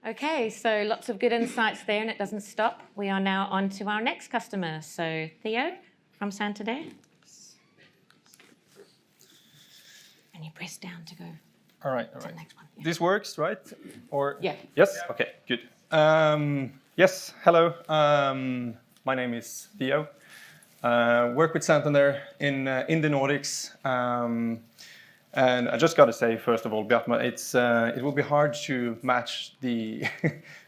Okay, so lots of good insights there, and it doesn't stop. We are now on to our next customer. So Theo from Santander. And you press down to go. All right. To the next one. Yeah. This works, right? Or yeah. Yes. Okay. Good. Yes. Hello. My name is Theo. Work with Santander in the Nordics. And I just got to say, first of all, Bjartmar, it will be hard to match the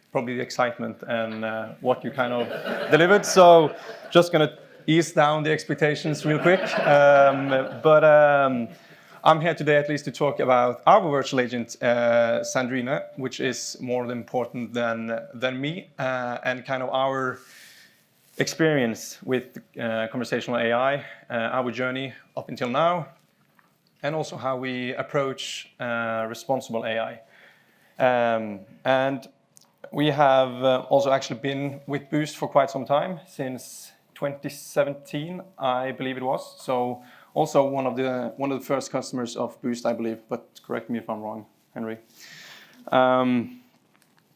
probably the excitement and what you kind of delivered. So just going to ease down the expectations real quick. I'm here today at least to talk about our virtual agent, Sandrine, which is more important than me, and kind of our experience with conversational AI, our journey up until now, and also how we approach responsible AI. And we have also actually been with Boost for quite some time, since 2017, I believe it was. So also one of the first customers of Boost, I believe, but correct me if I'm wrong, Henry.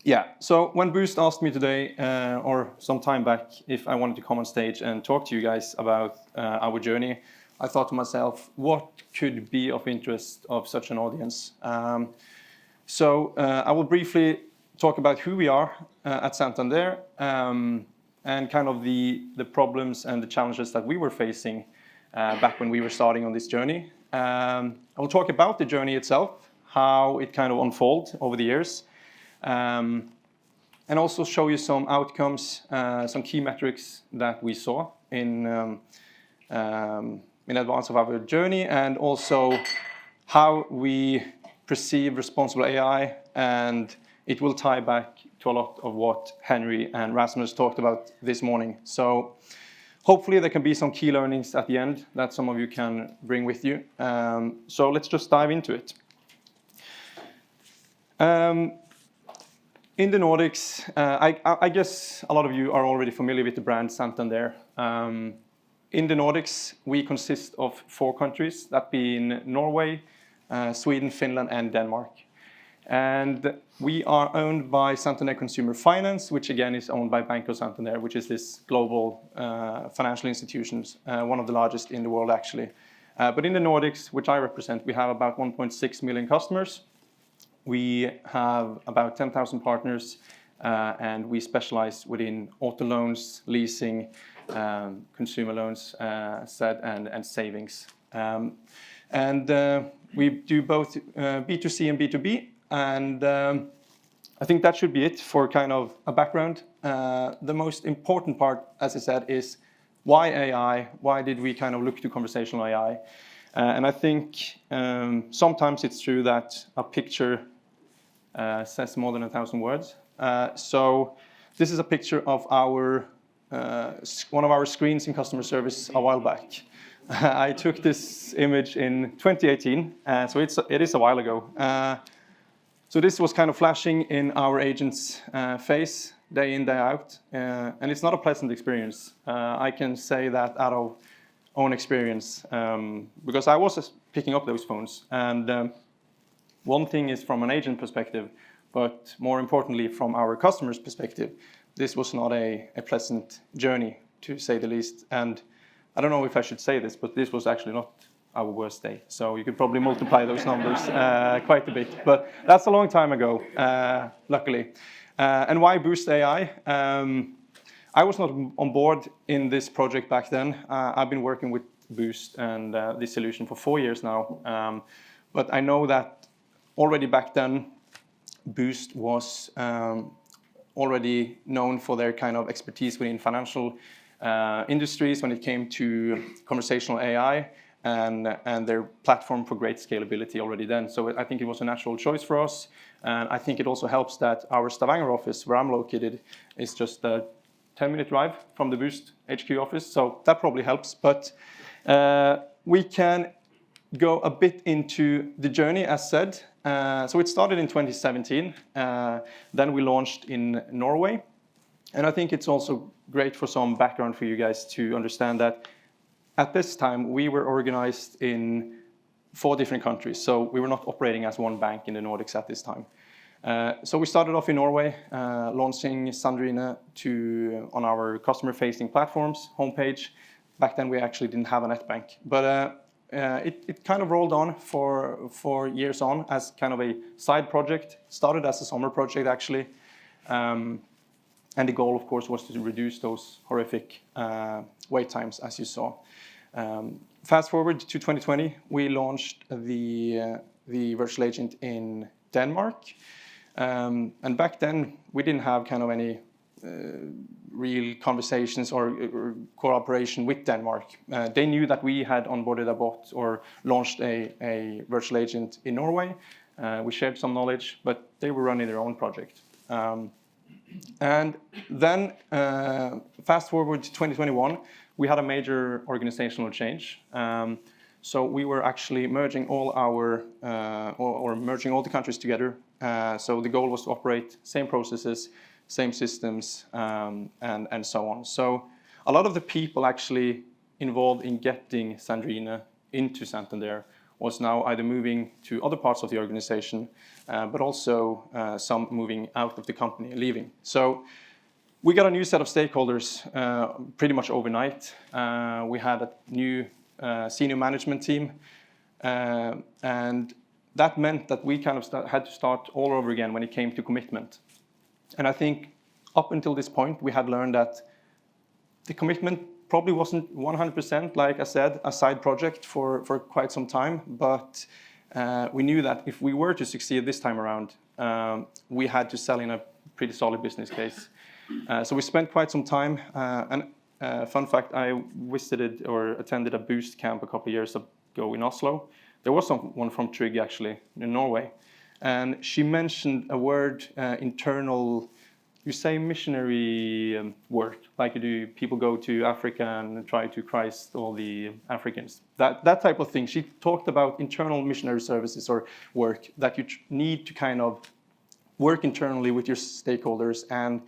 Yeah, so when Boost asked me today, or some time back, if I wanted to come on stage and talk to you guys about our journey, I thought to myself, what could be of interest of such an audience? So I will briefly talk about who we are at Santander, and kind of the problems and the challenges that we were facing back when we were starting on this journey. I will talk about the journey itself, how it kind of unfolded over the years, and also show you some outcomes, some key metrics that we saw in advance of our journey, and also how we perceive responsible AI, and it will tie back to a lot of what Henry and Rasmus talked about this morning. So hopefully there can be some key learnings at the end that some of you can bring with you. So let's just dive into it. In the Nordics, I guess a lot of you are already familiar with the brand Santander. In the Nordics, we consist of 4 countries, that being Norway, Sweden, Finland, and Denmark. And we are owned by Santander Consumer Finance, which again is owned by Banco Santander, which is this global financial institutions, one of the largest in the world actually. But in the Nordics, which I represent, we have about 1.6 million customers. We have about 10,000 partners, and we specialize within auto loans, leasing, consumer loans, and savings. We do both B2C and B2B, and I think that should be it for kind of a background. The most important part, as I said, is why AI? Why did we kind of look to conversational AI? And I think sometimes it's true that a picture says more than 1,000 words. So this is a picture of our one of our screens in customer service a while back. I took this image in 2018, so it is a while ago. So this was kind of flashing in our agent's face day in, day out, and it's not a pleasant experience. I can say that out of own experience, because I was just picking up those phones. And one thing is from an agent perspective, but more importantly from our customer's perspective, this was not a pleasant journey, to say the least. And I don't know if I should say this, but this was actually not our worst day. So you could probably multiply those numbers quite a bit. But that's a long time ago, luckily. And why Boost AI? I was not on board in this project back then. I've been working with Boost and this solution for 4 years now. But I know that already back then, Boost was already known for their kind of expertise within financial industries when it came to conversational AI, and their platform for great scalability already then. So I think it was a natural choice for us. And I think it also helps that our Stavanger office, where I'm located, is just a 10-minute drive from the Boost HQ office. So that probably helps. But we can go a bit into the journey, as said. So it started in 2017. Then we launched in Norway. And I think it's also great for some background for you guys to understand that at this time, we were organized in 4 different countries. So we were not operating as one bank in the Nordics at this time. So we started off in Norway, launching Sandrine on our customer-facing platforms, homepage. Back then we actually didn't have a net bank, but it kind of rolled on for years on as kind of a side project. Started as a summer project actually, and the goal, of course, was to reduce those horrific wait times, as you saw. Fast forward to 2020, we launched the virtual agent in Denmark. And back then, we didn't have kind of any real conversations or cooperation with Denmark. They knew that we had onboarded a bot or launched a virtual agent in Norway. We shared some knowledge, but they were running their own project. And then, fast forward to 2021, we had a major organizational change. So we were actually merging all merging all the countries together. So the goal was to operate same processes, same systems, and so on. So a lot of the people actually involved in getting Sandrine into Santander was now either moving to other parts of the organization, but also some moving out of the company, leaving. So we got a new set of stakeholders pretty much overnight. We had a new senior management team, and that meant that we kind of had to start all over again when it came to commitment. And I think up until this point, we had learned that the commitment probably wasn't 100%, like I said, a side project for quite some time, but we knew that if we were to succeed this time around, we had to sell in a pretty solid business case. So we spent quite some time, and fun fact, I visited or attended a boost camp a couple of years ago in Oslo. There was someone from Trig actually in Norway, and she mentioned a word, internal, you say missionary work, like you do, people go to Africa and try to Christ all the Africans. That type of thing. She talked about internal missionary services or work that you need to kind of work internally with your stakeholders and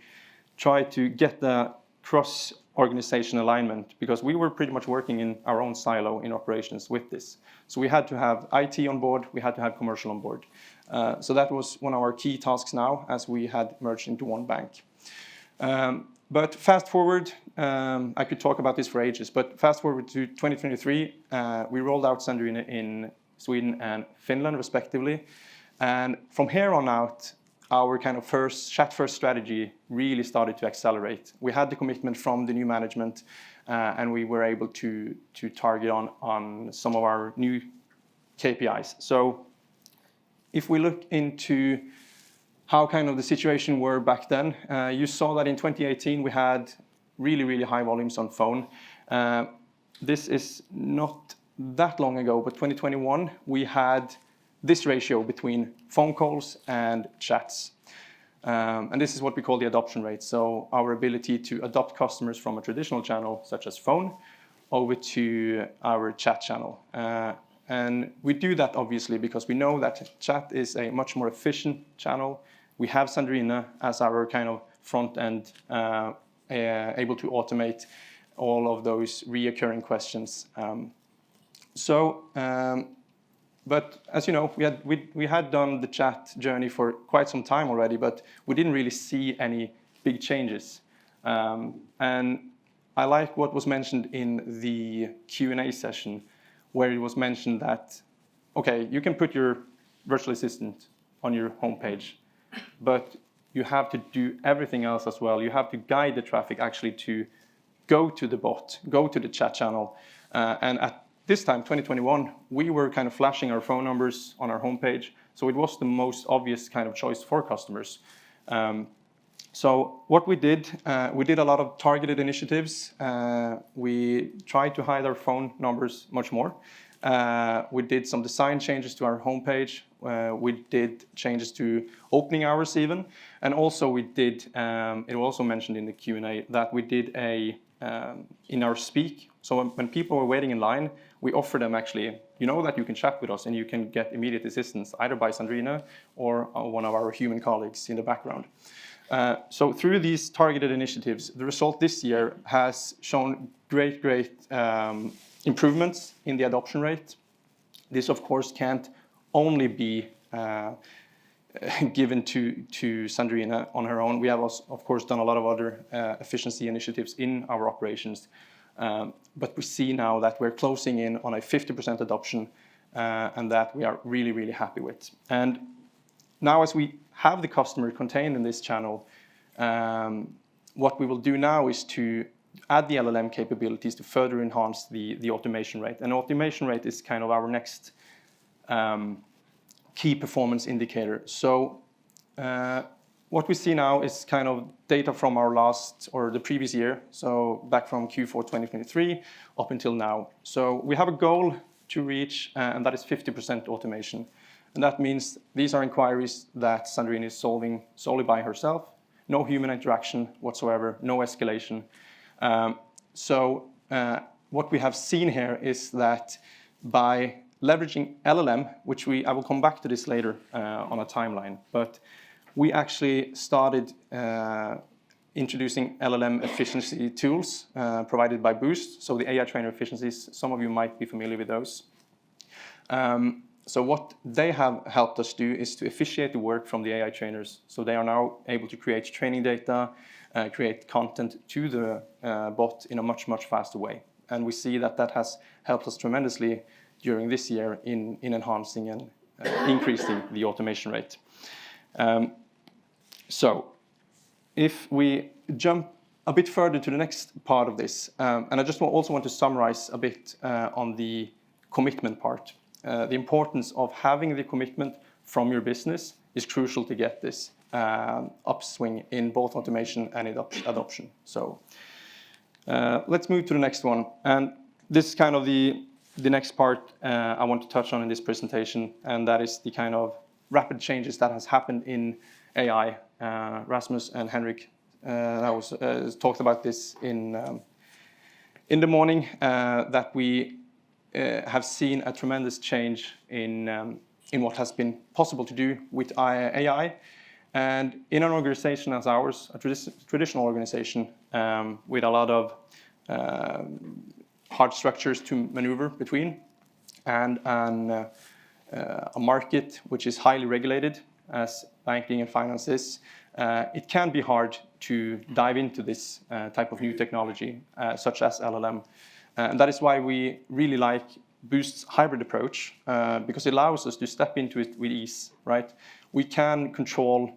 try to get the cross-organization alignment, because we were pretty much working in our own silo in operations with this. So we had to have IT on board, we had to have commercial on board. So that was one of our key tasks now, as we had merged into one bank. But fast forward, I could talk about this for ages, but fast forward to 2023, we rolled out Sandrine in Sweden and Finland, respectively. And from here on out, our kind of chat-first strategy really started to accelerate. We had the commitment from the new management, and we were able to target on some of our new KPIs. So if we look into how kind of the situation were back then, you saw that in 2018 we had really, really high volumes on phone. This is not that long ago, but 2021 we had this ratio between phone calls and chats. And this is what we call the adoption rate. So our ability to adopt customers from a traditional channel, such as phone, over to our chat channel. And we do that obviously because we know that chat is a much more efficient channel. We have Sandrine as our kind of front end, able to automate all of those reoccurring questions. But as you know, we had done the chat journey for quite some time already, but we didn't really see any big changes. And I like what was mentioned in the Q&A session, where it was mentioned that, okay, you can put your virtual assistant on your homepage, but you have to do everything else as well. You have to guide the traffic actually to go to the bot, go to the chat channel. And at this time, 2021, we were kind of flashing our phone numbers on our homepage, so it was the most obvious kind of choice for customers. So what we did a lot of targeted initiatives. We tried to hide our phone numbers much more. We did some design changes to our homepage. We did changes to opening hours even. And also we did, it was also mentioned in the Q&A, that we did in our speak. So when people were waiting in line, we offered them actually, you know that you can chat with us and you can get immediate assistance either by Sandrine or one of our human colleagues in the background. So through these targeted initiatives, the result this year has shown great improvements in the adoption rate. This, of course, can't only be given to Sandrine on her own. We have also, of course, done a lot of other efficiency initiatives in our operations, but we see now that we're closing in on a 50% adoption, and that we are really, really happy with. And now, as we have the customer contained in this channel, what we will do now is to add the LLM capabilities to further enhance the automation rate. And automation rate is kind of our next key performance indicator. So what we see now is kind of data from our last or the previous year, so back from Q4 2023 up until now. So we have a goal to reach, and that is 50% automation. And that means these are inquiries that Sandrine is solving solely by herself, no human interaction whatsoever, no escalation. What we have seen here is that by leveraging LLM, which I will come back to this later on a timeline, but we actually started introducing LLM efficiency tools provided by Boost. So the AI trainer efficiencies, some of you might be familiar with those. So what they have helped us do is to officiate the work from the AI trainers. So they are now able to create training data, create content to the bot in a much, much faster way. And we see that that has helped us tremendously during this year in enhancing and increasing the automation rate. So if we jump a bit further to the next part of this, and I just also want to summarize a bit on the commitment part. The importance of having the commitment from your business is crucial to get this upswing in both automation and adoption. So let's move to the next one. And this is kind of the next part I want to touch on in this presentation, and that is the kind of rapid changes that has happened in AI. Rasmus and Henrik talked about this in the morning, that we have seen a tremendous change in what has been possible to do with AI. And in an organization as ours, a traditional organization with a lot of hard structures to maneuver between, and a market which is highly regulated, as banking and finance is, it can be hard to dive into this type of new technology, such as LLM. And that is why we really like Boost's hybrid approach, because it allows us to step into it with ease, right? We can control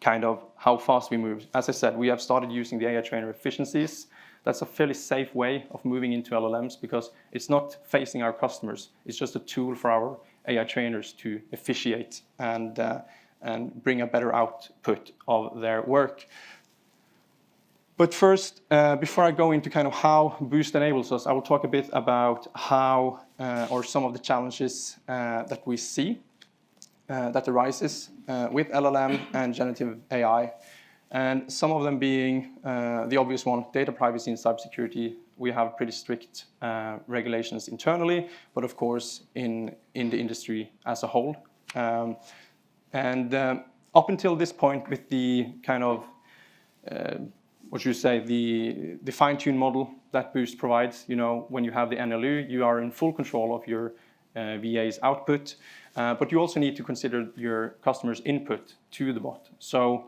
kind of how fast we move. As I said, we have started using the AI trainer efficiencies. That's a fairly safe way of moving into LLMs, because it's not facing our customers. It's just a tool for our AI trainers to officiate and bring a better output of their work. But first, before I go into kind of how Boost enables us, I will talk a bit about how or some of the challenges that we see that arises with LLM and generative AI. And some of them being the obvious one, data privacy and cybersecurity. We have pretty strict regulations internally, but of course in the industry as a whole. Up until this point, with the kind of the fine-tuned model that Boost provides, when you have the NLU, you are in full control of your VA's output, but you also need to consider your customer's input to the bot. So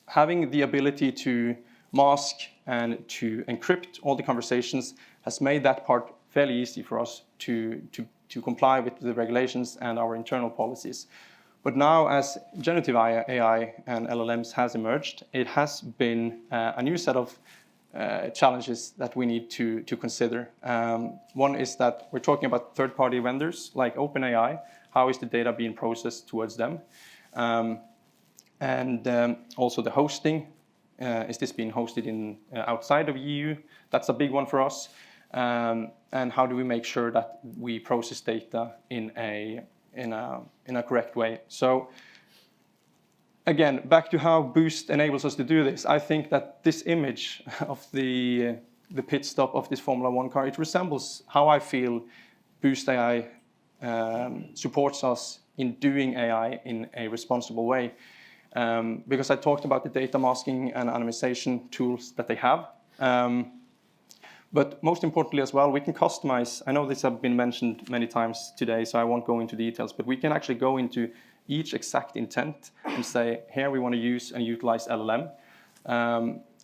having the ability to mask and to encrypt all the conversations has made that part fairly easy for us to comply with the regulations and our internal policies. But now, as generative AI and LLMs has emerged, it has been a new set of challenges that we need to consider. One is that we're talking about third-party vendors like OpenAI. How is the data being processed towards them? Also the hosting. Is this being hosted in outside of EU? That's a big one for us. And how do we make sure that we process data in a correct way? So again, back to how Boost enables us to do this. I think that this image of the pit stop of this Formula 1 car, it resembles how I feel Boost AI supports us in doing AI in a responsible way. Because I talked about the data masking and anonymization tools that they have. But most importantly as well, we can customize. I know this has been mentioned many times today, so I won't go into details, but we can actually go into each exact intent and say, here we want to use and utilize LLM.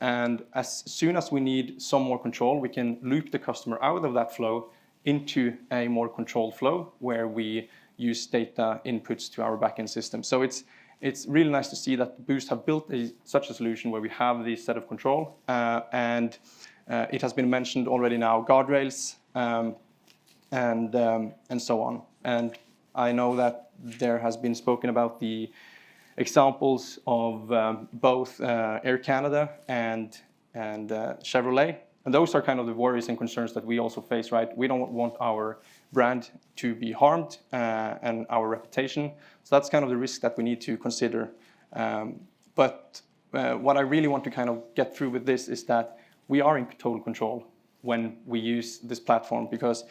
And as soon as we need some more control, we can loop the customer out of that flow into a more controlled flow where we use data inputs to our backend system. So it's really nice to see that Boost have built such a solution where we have this set of control, and it has been mentioned already now, guardrails, and so on. And I know that there has been spoken about the examples of both Air Canada and Chevrolet. And those are kind of the worries and concerns that we also face, right? We don't want our brand to be harmed and our reputation. So that's kind of the risk that we need to consider. But what I really want to kind of get through with this is that we are in total control when we use this platform, because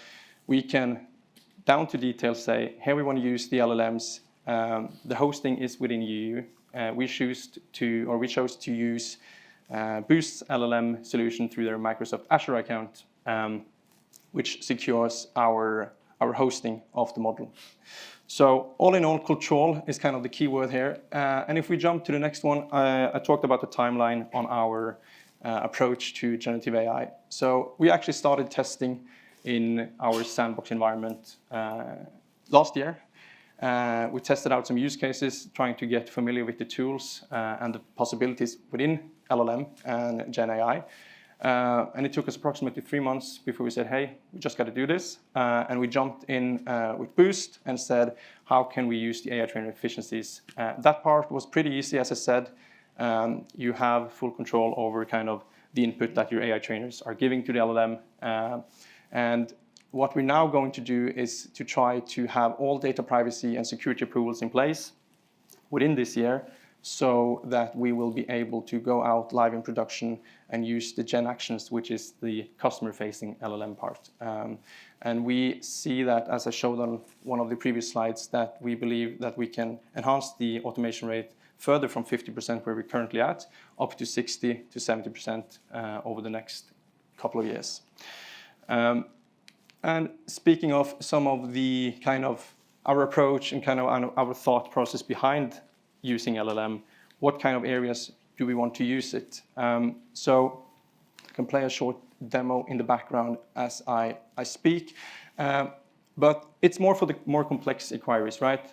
we can, down to detail, say, here we want to use the LLMs. The hosting is within EU. We chose to use Boost's LLM solution through their Microsoft Azure account, which secures our hosting of the model. So all in all, control is kind of the key word here. And if we jump to the next one, I talked about the timeline on our approach to generative AI. So we actually started testing in our sandbox environment last year. We tested out some use cases, trying to get familiar with the tools and the possibilities within LLM and Gen AI. And it took us approximately 3 months before we said, hey, we just got to do this. And we jumped in with Boost and said, how can we use the AI trainer efficiencies? That part was pretty easy, as I said. You have full control over kind of the input that your AI trainers are giving to the LLM. And what we're now going to do is to try to have all data privacy and security approvals in place within this year, so that we will be able to go out live in production and use the Gen Actions, which is the customer-facing LLM part. And we see that, as I showed on one of the previous slides, that we believe that we can enhance the automation rate further from 50% where we're currently at, up to 60 to 70% over the next couple of years. And speaking of some of the kind of our approach and kind of our thought process behind using LLM, what kind of areas do we want to use it? So I can play a short demo in the background as I speak, but it's more for the more complex inquiries, right?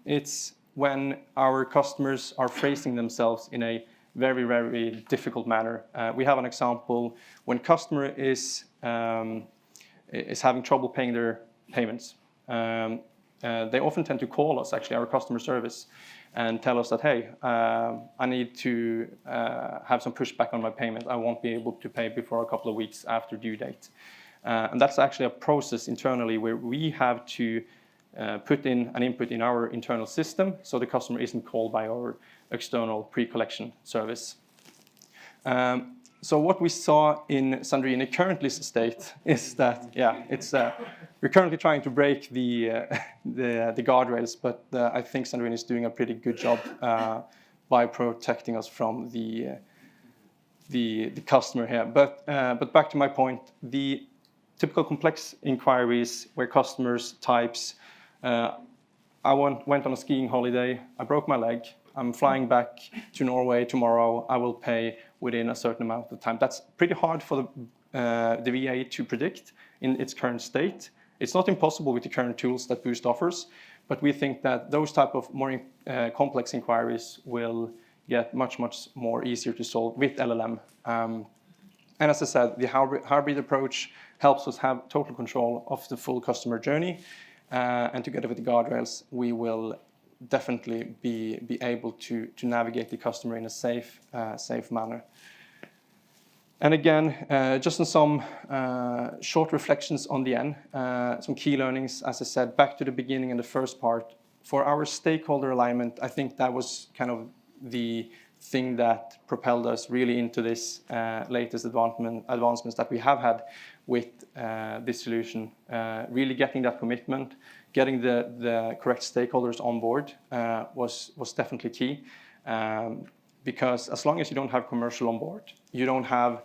It's when our customers are phrasing themselves in a very, very difficult manner. We have an example when customer is having trouble paying their payments. They often tend to call us, actually, our customer service, and tell us that, hey, I need to have some pushback on my payment. I won't be able to pay before a couple of weeks after due date. And that's actually a process internally where we have to put in an input in our internal system so the customer isn't called by our external pre-collection service. So what we saw in Sandrine currently state is that, we're currently trying to break the guardrails, but I think Sandrine is doing a pretty good job by protecting us from the customer here. But back to my point, the typical complex inquiries where customers types, I went on a skiing holiday, I broke my leg, I'm flying back to Norway tomorrow, I will pay within a certain amount of time. That's pretty hard for the VA to predict in its current state. It's not impossible with the current tools that Boost offers, but we think that those type of more complex inquiries will get much, much more easier to solve with LLM. And as I said, the hybrid approach helps us have total control of the full customer journey. And together with the guardrails, we will definitely be able to navigate the customer in a safe manner. And again, just on some short reflections on the end, some key learnings, as I said, back to the beginning in the first part. For our stakeholder alignment, I think that was kind of the thing that propelled us really into this latest advancements that we have had with this solution. Really getting that commitment, getting the correct stakeholders on board was definitely key. Because as long as you don't have commercial on board, you don't have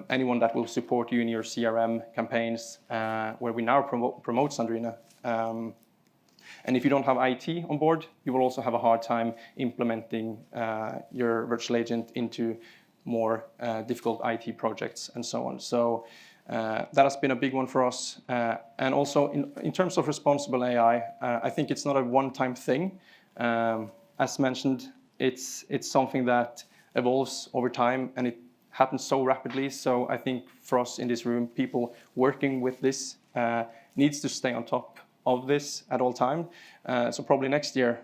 anyone that will support you in your CRM campaigns, where we now promote Sandrine. And if you don't have IT on board, you will also have a hard time implementing your virtual agent into more difficult IT projects and so on. So that has been a big one for us. And also in terms of responsible AI, I think it's not a one-time thing. As mentioned, it's something that evolves over time, and it happens so rapidly. So I think for us in this room, people working with this needs to stay on top of this at all time. So probably next year,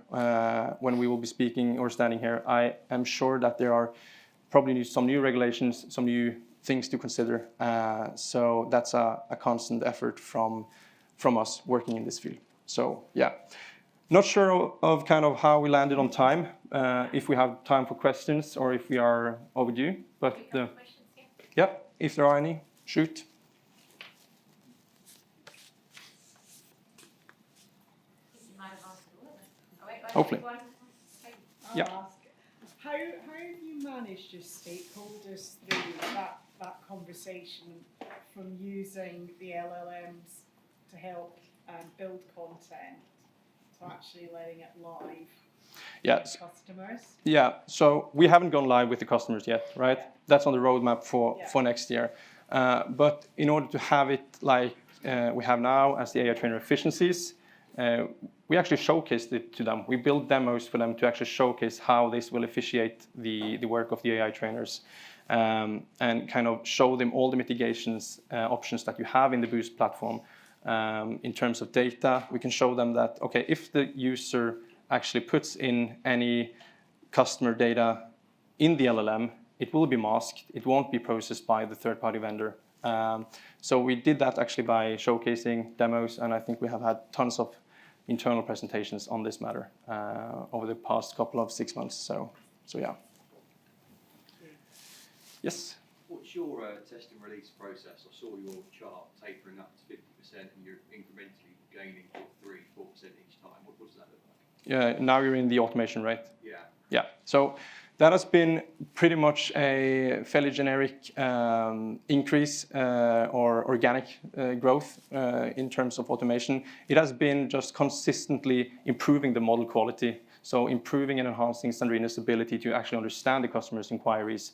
when we will be speaking or standing here, I am sure that there are probably some new regulations, some new things to consider. So that's a constant effort from us working in this field. So yeah, not sure of kind of how we landed on time, if we have time for questions or if we are overdue. But yeah, if there are any, shoot. Hopefully. Yeah. How have you managed your stakeholders through that conversation from using the LLMs to help build content to actually letting it live with customers? Yeah, so we haven't gone live with the customers yet, right? That's on the roadmap for next year. But in order to have it like we have now as the AI trainer efficiencies, we actually showcased it to them. We built demos for them to actually showcase how this will officiate the work of the AI trainers, and kind of show them all the mitigations options that you have in the Boost platform. In terms of data, we can show them that, okay, if the user actually puts in any customer data in the LLM, it will be masked. It won't be processed by the third-party vendor. So we did that actually by showcasing demos, and I think we have had tons of internal presentations on this matter over the past couple of 6 months. So yeah. Yes? What's your test and release process? I saw your chart tapering up to 50% and you're incrementally gaining 3-4% each time. What does that look like? Yeah, now you're in the automation, right? Yeah. Yeah. So that has been pretty much a fairly generic increase or organic growth in terms of automation. It has been just consistently improving the model quality, so improving and enhancing Sandrine's ability to actually understand the customer's inquiries.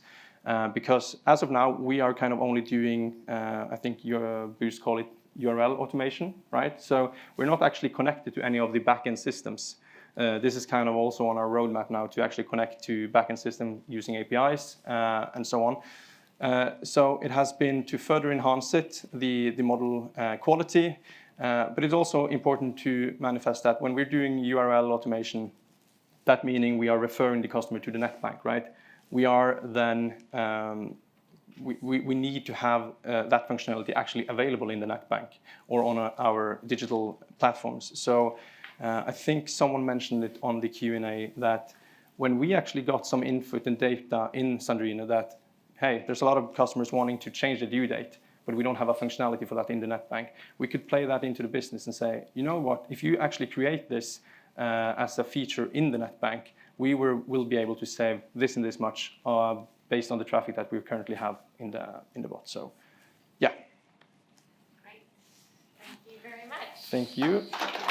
Because as of now, we are kind of only doing, I think your Boost call it URL automation, right? So we're not actually connected to any of the backend systems. This is kind of also on our roadmap now to actually connect to backend system using APIs and so on. So it has been to further enhance it, the model quality, but it's also important to manifest that when we're doing URL automation, that meaning we are referring the customer to the netbank, right? We are then, we need to have that functionality actually available in the netbank or on our digital platforms. So I think someone mentioned it on the Q&A that when we actually got some input and data in Sandrine that, hey, there's a lot of customers wanting to change the due date, but we don't have a functionality for that in the netbank, we could play that into the business and say, you know what, if you actually create this as a feature in the netbank, we will be able to save this and this much based on the traffic that we currently have in the bot. So, yeah. Great. Thank you very much. Thank you.